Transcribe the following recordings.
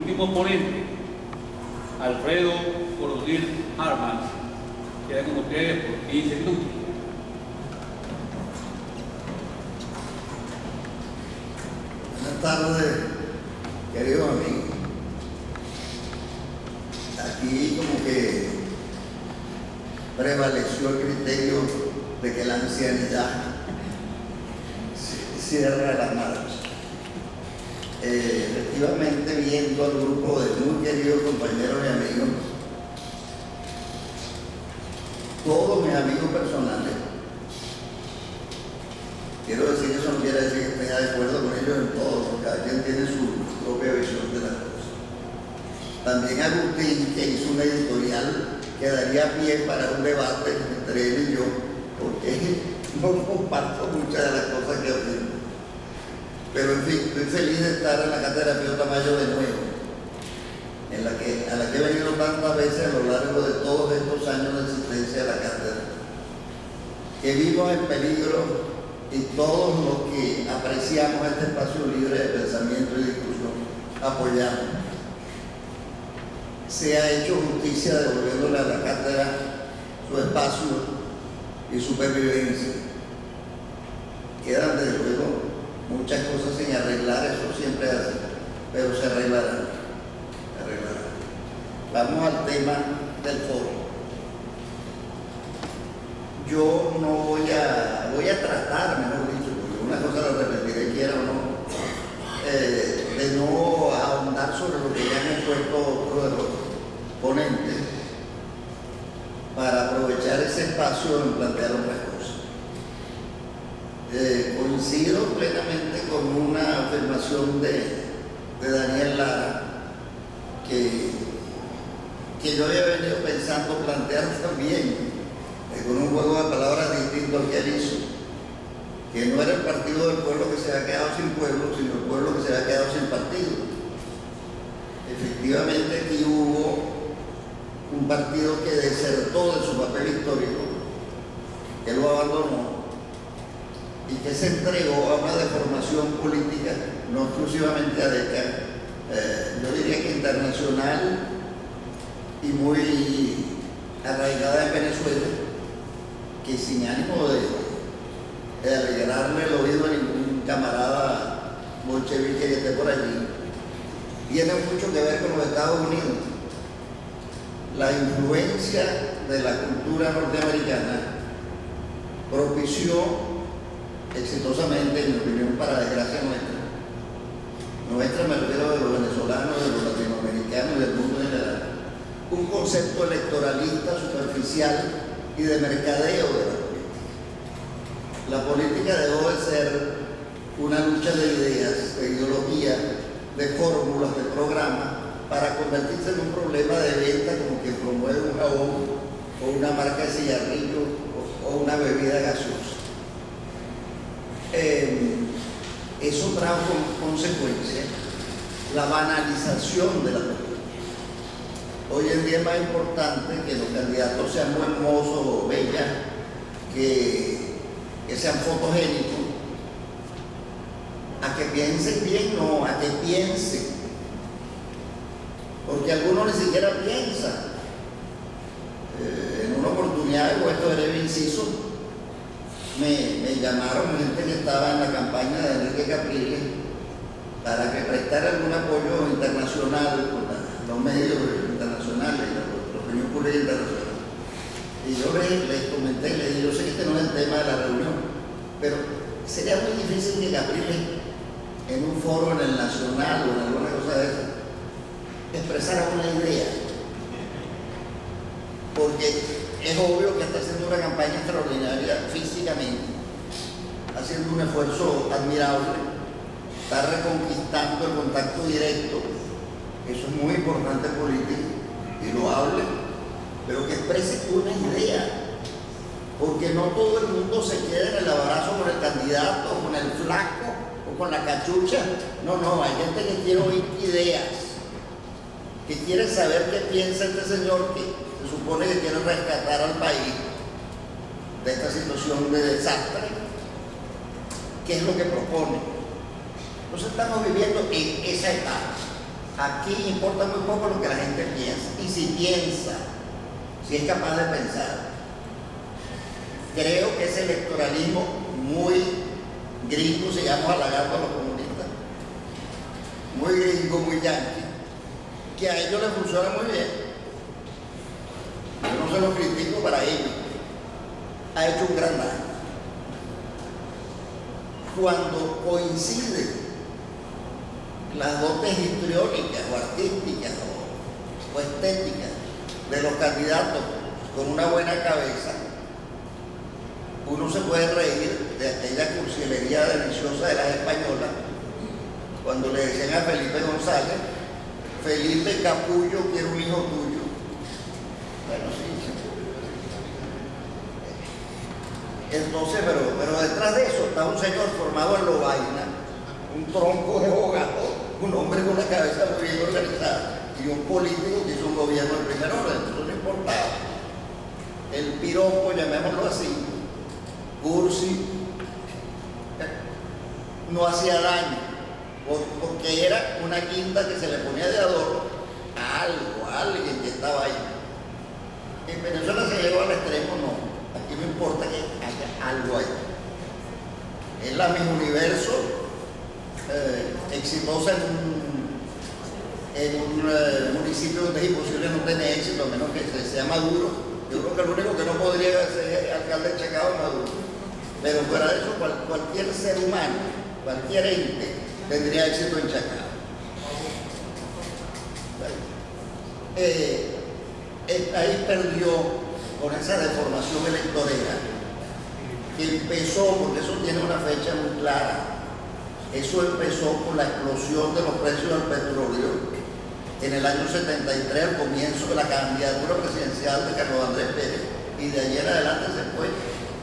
Último ponente, Alfredo Coronel Armas, queda con ustedes por 15 minutos. Buenas tardes, queridos amigos. Aquí como que prevaleció el criterio de que la ancianidad cierra la marcha. Efectivamente, viendo al grupo de muy queridos compañeros y amigos, todos mis amigos personales, quiero decir que eso no quiere decir que esté de acuerdo con ellos en todo, porque cada quien tiene su propia visión de las cosas. También Agustín, que hizo una editorial que daría pie para un debate entre él y yo, porque no comparto muchas de las cosas que afirma. Pero en fin, estoy feliz de estar en la Cátedra Pío Tamayo de nuevo, a la que he venido tantas veces a lo largo de todos estos años de existencia de la cátedra. Que vimos en peligro y todos los que apreciamos este espacio libre de pensamiento y discusión apoyamos. Se ha hecho justicia devolviéndole a la cátedra su espacio y su pervivencia. Quedan desde luego muchas cosas sin arreglar, eso siempre es así, pero se arreglarán. Vamos al tema del foro. Yo no voy a tratar, mejor dicho, porque una cosa la repetiré, quiera o no, de no ahondar sobre lo que ya han expuesto otros de los ponentes, para aprovechar ese espacio en plantear otras cosas. Coincido plenamente con una afirmación de Daniel Lara que yo había venido pensando plantear también con un juego de palabras distinto al que él hizo, que no era el partido del pueblo que se había quedado sin pueblo, sino el pueblo que se había quedado sin partido. Efectivamente aquí hubo un partido que desertó de su papel histórico, que lo abandonó y que se entregó a una deformación política no exclusivamente adeca, yo diría que internacional y muy arraigada en Venezuela, que sin ánimo de alegrarle el oído a ningún camarada bolchevique que esté por allí, tiene mucho que ver con los Estados Unidos. La influencia de la cultura norteamericana propició exitosamente, en mi opinión, para desgracia nuestra me refiero de los venezolanos, de los latinoamericanos y del mundo en general, un concepto electoralista superficial y de mercadeo de la política. La política dejó de ser una lucha de ideas, de ideología, de fórmulas, de programas, para convertirse en un problema de venta, como que promueve un jabón o una marca de cigarrillo o una bebida gaseosa. Eso trajo como consecuencia la banalización de la política. Hoy en día es más importante que los candidatos sean muy hermosos o bellas, que sean fotogénicos, a que piensen bien, no, a que piensen, porque algunos ni siquiera piensan. En una oportunidad, con esto breve inciso, me llamaron gente que estaba en la campaña de Enrique Capriles para que prestara algún apoyo internacional con los medios internacionales, la opinión pública internacional. Y yo les comenté, les dije, yo sé que este no es el tema de la reunión, pero sería muy difícil que Capriles, en un foro en el Nacional o en alguna cosa de esa, expresara una idea, porque es obvio que está haciendo una campaña extraordinaria físicamente, haciendo un esfuerzo admirable, está reconquistando el contacto directo, eso es muy importante en política y loable, pero que exprese una idea, porque no todo el mundo se queda en el abrazo con el candidato, con el flaco o con la cachucha. No, hay gente que quiere oír ideas, que quiere saber qué piensa este señor que se supone que quiere rescatar al país de esta situación de desastre, qué es lo que propone. Entonces estamos viviendo en esa etapa. Aquí importa muy poco lo que la gente piensa. Y si piensa, si es capaz de pensar. Creo que ese electoralismo muy gringo, sigamos halagando a los comunistas, muy gringo, muy yanqui, que a ellos les funciona muy bien. Yo no se lo critico, para ellos ha hecho un gran daño. Cuando coinciden las dotes histriónicas o artísticas o estéticas de los candidatos con una buena cabeza, uno se puede reír de aquella cursilería deliciosa de las españolas cuando le decían a Felipe González: Felipe Capullo quiere un hijo tuyo. Bueno, sí. Entonces, pero detrás de eso está un señor formado en Lovaina, un tronco de abogado, un hombre con una cabeza muy bien organizada, y un político que hizo un gobierno de primer orden. Eso no importaba. El piropo, llamémoslo así, cursi, no hacía daño, porque era una quinta que se le ponía de adorno a algo, a alguien que estaba ahí. En Venezuela se llegó al extremo, no. Aquí no importa que haya algo ahí. Es la Miss Universo, exitosa en un municipio donde es imposible no tener éxito, a menos que sea Maduro. Yo creo que el único que no podría ser alcalde de Chacao es Maduro. Pero fuera de eso, cualquier ser humano, cualquier ente, tendría éxito en Chacao. Ahí perdió con esa deformación electorera, que empezó, porque eso tiene una fecha muy clara, eso empezó con la explosión de los precios del petróleo en el año 73, al comienzo de la candidatura presidencial de Carlos Andrés Pérez, y de allí en adelante se fue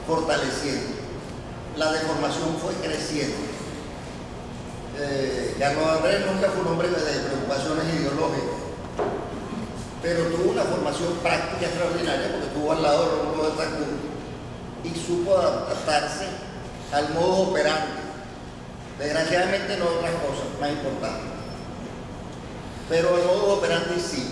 fortaleciendo. La deformación fue creciendo. Carlos Andrés nunca fue un hombre de preocupaciones ideológicas, pero tuvo una formación práctica extraordinaria, porque estuvo al lado de Rómulo Betancourt y supo adaptarse al modo operandi. Desgraciadamente no otras cosas más importantes, pero el modo operandi sí.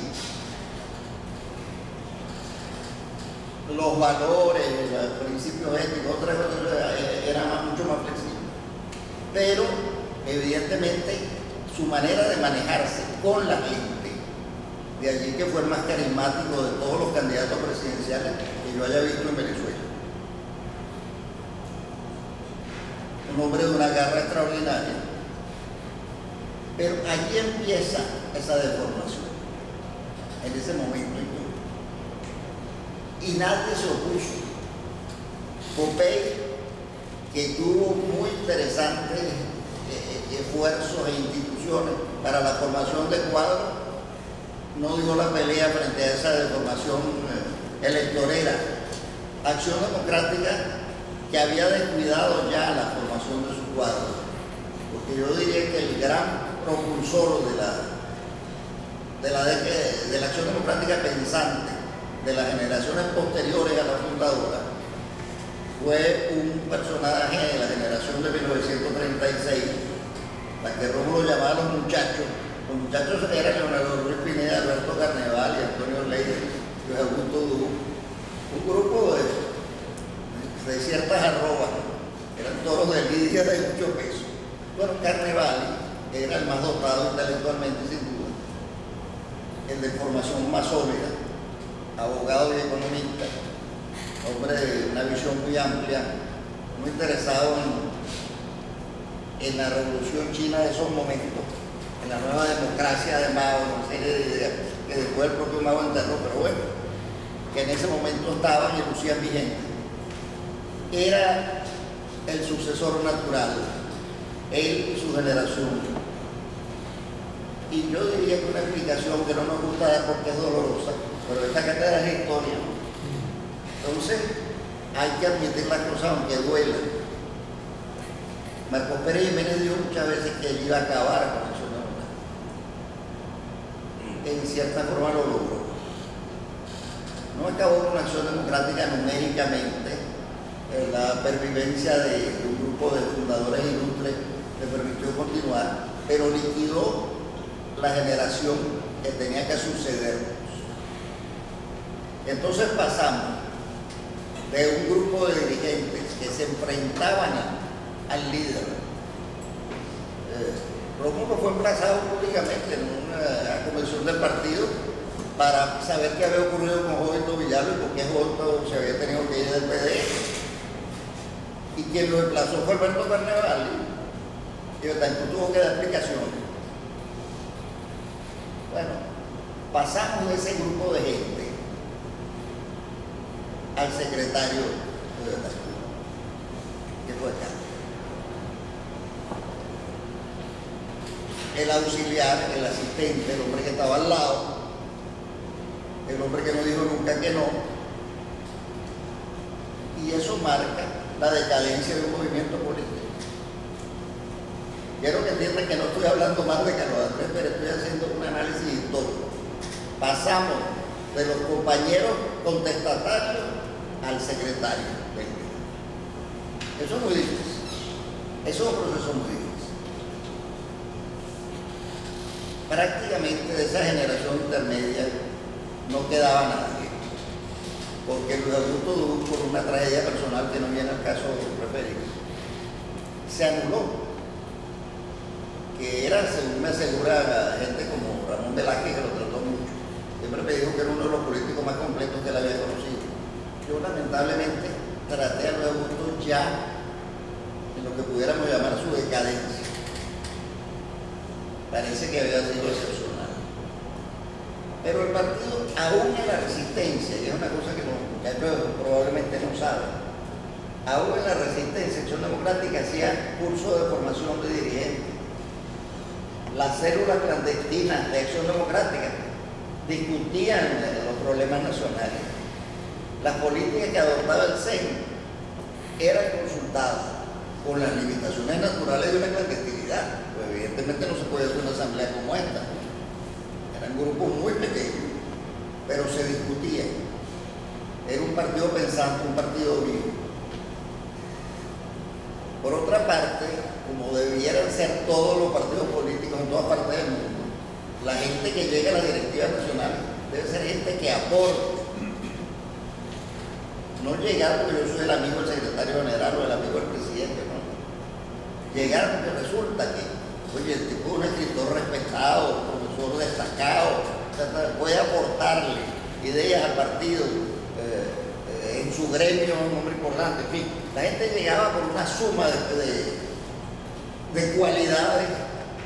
Los valores, los principios éticos, otras cosas eran mucho más flexibles, pero evidentemente su manera de manejarse con la gente, de allí que fue el más carismático de todos los candidatos presidenciales que yo haya visto en Venezuela. Un hombre de una garra extraordinaria. Pero allí empieza esa deformación, en ese momento. Y nadie se opuso. Popey, que tuvo muy interesantes esfuerzos e instituciones para la formación de cuadros, no dio la pelea frente a esa deformación electorera. Acción Democrática, que había descuidado ya la formación de sus cuadros, porque yo diría que el gran propulsor de la Acción Democrática pensante de las generaciones posteriores a la fundadora fue un personaje de la generación de 1936, la que Rómulo llamaba los muchachos. Los muchachos eran Leonardo Ruiz Pineda, Alberto Carneval y Antonio Leider y Augusto Dubó. Un grupo de ciertas arrobas, eran toros de lidia de mucho peso. Bueno, Carneval era el más dotado intelectualmente, sin duda, el de formación más sólida, abogado y economista, hombre de una visión muy amplia, muy interesado en la revolución china de esos momentos, en la nueva democracia de Mao, una serie de ideas que después el propio Mao enterró, pero bueno, que en ese momento estaban y lucían vigentes. Era el sucesor natural, él y su generación. Y yo diría que una explicación que no nos gusta dar porque es dolorosa, pero esta cátedra es historia. Entonces, hay que admitir las cosas aunque duelan. Marcos Pérez Jiménez dijo muchas veces que él iba a acabar con la Acción Democrática. En cierta forma lo logró. No acabó con la Acción Democrática numéricamente. La pervivencia de un grupo de fundadores ilustres le permitió continuar, pero liquidó la generación que tenía que sucedernos. Entonces pasamos de un grupo de dirigentes que se enfrentaban al líder. Rómulo fue emplazado públicamente en una convención del partido para saber qué había ocurrido con Jovito Villalba y por qué Jovito se había tenido que ir del PD. Y quien lo emplazó fue Alberto Carnevali, y también tuvo que dar explicaciones. Bueno, pasamos de ese grupo de gente al secretario de Tacuba, que fue acá. El auxiliar, el asistente, el hombre que estaba al lado, el hombre que no dijo nunca que no, y eso marca la decadencia de un movimiento político. Quiero que entiendan que no estoy hablando más de Carlos Andrés, pero estoy haciendo un análisis histórico. Pasamos de los compañeros contestatarios al secretario del líder. Eso es muy difícil. Eso es un proceso muy difícil. Prácticamente de esa generación intermedia no quedaba nadie, porque Luis Augusto Durú, por una tragedia personal que no viene al caso referir, se anuló, que era, según me asegura gente como Ramón Velázquez, que lo trató mucho. Siempre me dijo que era uno de los políticos más completos que él había conocido. Yo lamentablemente traté a Luis Augusto ya en lo que pudiéramos llamar su decadencia. Parece que había sido excepcional. Pero el partido, aún en la resistencia, y es una cosa que probablemente no saben, aún en la resistencia, Acción Democrática hacía curso de formación de dirigentes. Las células clandestinas de Acción Democrática discutían los problemas nacionales. Las políticas que adoptaba el CEN eran consultadas con las limitaciones naturales de una clandestinidad. Pues evidentemente no se puede hacer una asamblea como esta. Eran grupos muy pequeños, pero se discutía. Era un partido pensante, un partido vivo. Por otra parte, como debieran ser todos los partidos políticos en todas partes del mundo, la gente que llega a las directivas nacionales debe ser gente que aporte. No llegar porque yo soy el amigo del secretario general o el amigo del presidente, no. Llegar porque resulta que, oye, el tipo es un escritor respetado, profesor destacado, puede aportarle ideas al partido, en su gremio un hombre importante, en fin. La gente llegaba por una suma de cualidades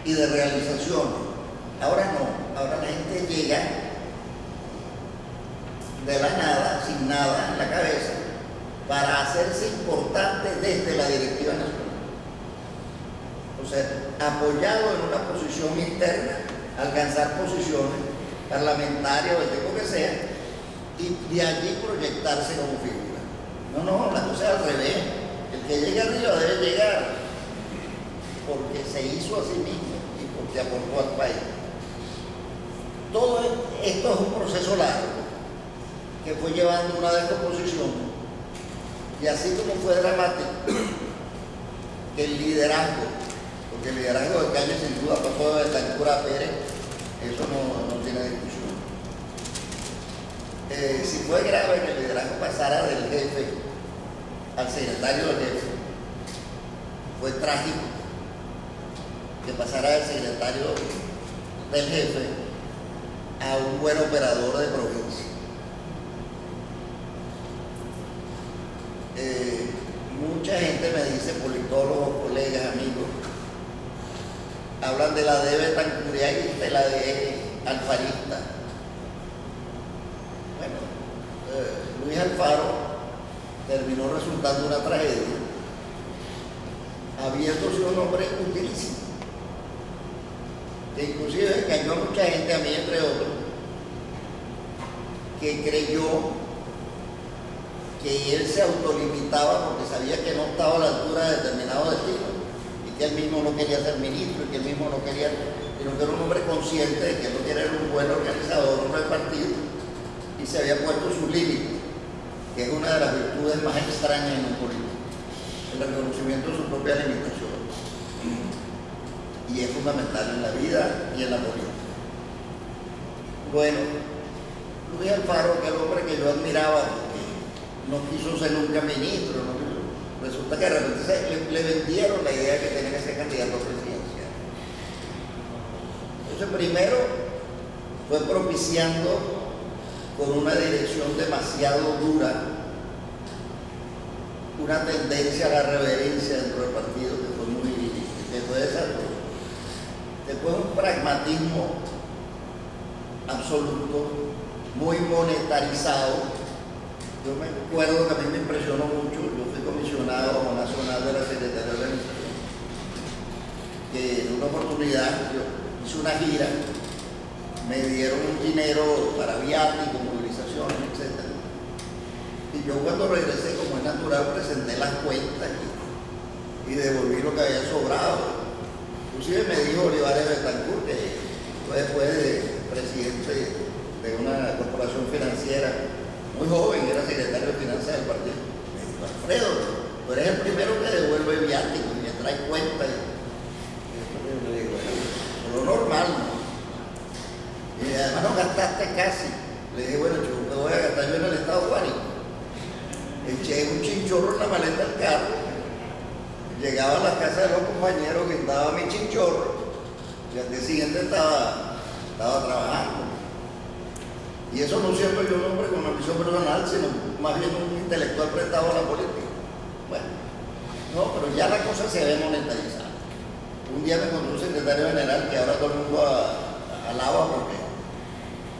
y de realizaciones. Ahora no, ahora la gente llega de la nada, sin nada en la cabeza, para hacerse importante desde la directiva nacional. O sea, apoyado en una posición interna, alcanzar posiciones parlamentarias o el tipo que sea, y de allí proyectarse como figura. No, la cosa es al revés. El que llega arriba debe llegar porque se hizo a sí mismo y porque aportó al país. Todo esto es un proceso largo que fue llevando una descomposición, y así como fue dramático que el liderazgo, porque el liderazgo de Caño sin duda pasó de Betancur a Pérez, eso no tiene discusión. Si fue grave que el liderazgo pasara del jefe al secretario del jefe, fue trágico que pasara del secretario del jefe a un buen operador de provincia. Mucha gente me dice, politólogos, colegas, amigos, hablan de la de betancuriaísta y la de alfarista. Bueno, Luis Alfaro terminó resultando una tragedia, habiendo sido un hombre utilísimo, que inclusive engañó a mucha gente, a mí entre otros, que creyó que él se autolimitaba porque sabía que no estaba a la altura de determinado destino y que él mismo no quería ser ministro y que él mismo no quería, sino que era un hombre consciente de que él no quería ser un buen organizador del partido y se había puesto sus límites, que es una de las virtudes más extrañas en un político, el reconocimiento de su propia limitación, y es fundamental en la vida y en la política. Bueno, Luis Alfaro, que es el hombre que yo admiraba, porque no quiso ser nunca ministro, ¿no? Resulta que de repente le vendieron la idea de que tenía que ser candidato presidencial. Entonces, primero fue propiciando con una dirección demasiado dura una tendencia a la reverencia dentro del partido que fue muy, que fue desastroso. Después un pragmatismo absoluto, muy monetarizado. Yo me acuerdo que a mí me impresionó mucho, yo fui comisionado nacional de la Secretaría de Organización, que en una oportunidad yo hice una gira, me dieron un dinero para viáticos, movilizaciones, etc. Y yo cuando regresé, como es natural, presenté las cuentas y devolví lo que había sobrado. Inclusive me dijo Olivares Betancourt, que fue después de presidente de una corporación financiera, muy joven, era secretario de finanzas del partido. Me dijo: Alfredo, tú eres el primero que devuelve viáticos y me trae cuentas. Y yo le digo: bueno, lo normal, ¿no? Y además no gastaste casi. Le dije: bueno, yo me voy a gastar yo en el estado Guárico. Eché un chinchorro en la maleta del carro, llegaba a la casa de los compañeros, que estaba mi chinchorro, y al día siguiente estaba trabajando. Y eso no siendo yo un hombre con ambición personal, sino más bien un intelectual prestado a la política. Bueno, no, pero ya la cosa se ve monetarizada. Un día me encontré un secretario general que ahora todo el mundo alaba porque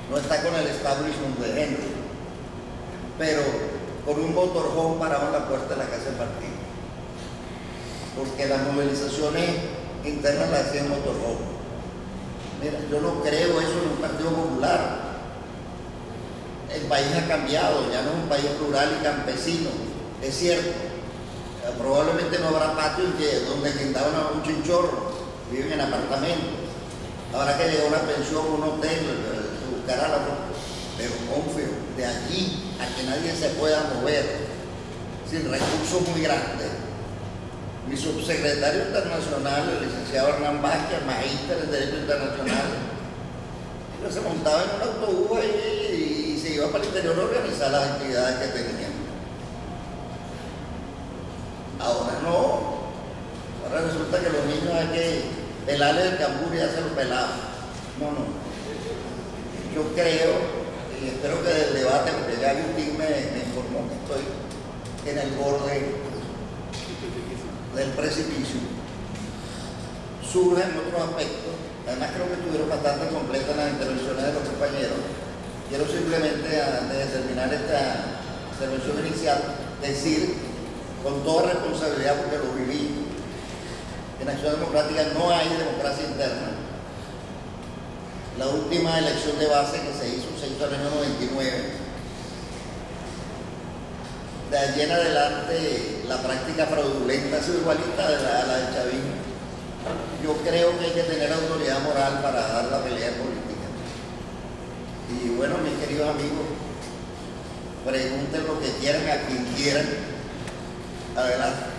no está con el establishment de Henry, pero con un motorhome parado en la puerta de la casa del partido, porque las movilizaciones internas las hacían motorhome. Mira, yo no creo eso en un partido popular. El país ha cambiado, ya no es un país rural y campesino, es cierto. Probablemente no habrá patio donde guindaban a un chinchorro, viven en apartamentos. Habrá que llegar a una pensión, un hotel, se buscará la forma. Pero confío, de allí a que nadie se pueda mover sin recursos muy grandes. Mi subsecretario internacional, el licenciado Hernán Vázquez, magíster en Derecho Internacional, se montaba en un autobús y se iba para el interior a organizar las actividades que tenían. Ahora no. Ahora resulta que los niños hay que pelarle el cambur y hacerlo pelado. No. Yo creo, y espero que del debate, porque ya Agustín me informó que estoy en el borde del precipicio, surgen otros aspectos. Además creo que estuvieron bastante completas las intervenciones de los compañeros. Quiero simplemente, antes de terminar esta intervención inicial, decir con toda responsabilidad, porque lo viví, en Acción Democrática no hay democracia interna. La última elección de base que se hizo en el año 99. De allí en adelante la práctica fraudulenta ha sido igualita a la del chavismo. Yo creo que hay que tener autoridad moral para dar la pelea política. Y bueno, mis queridos amigos, pregunten lo que quieran a quien quieran. Adelante.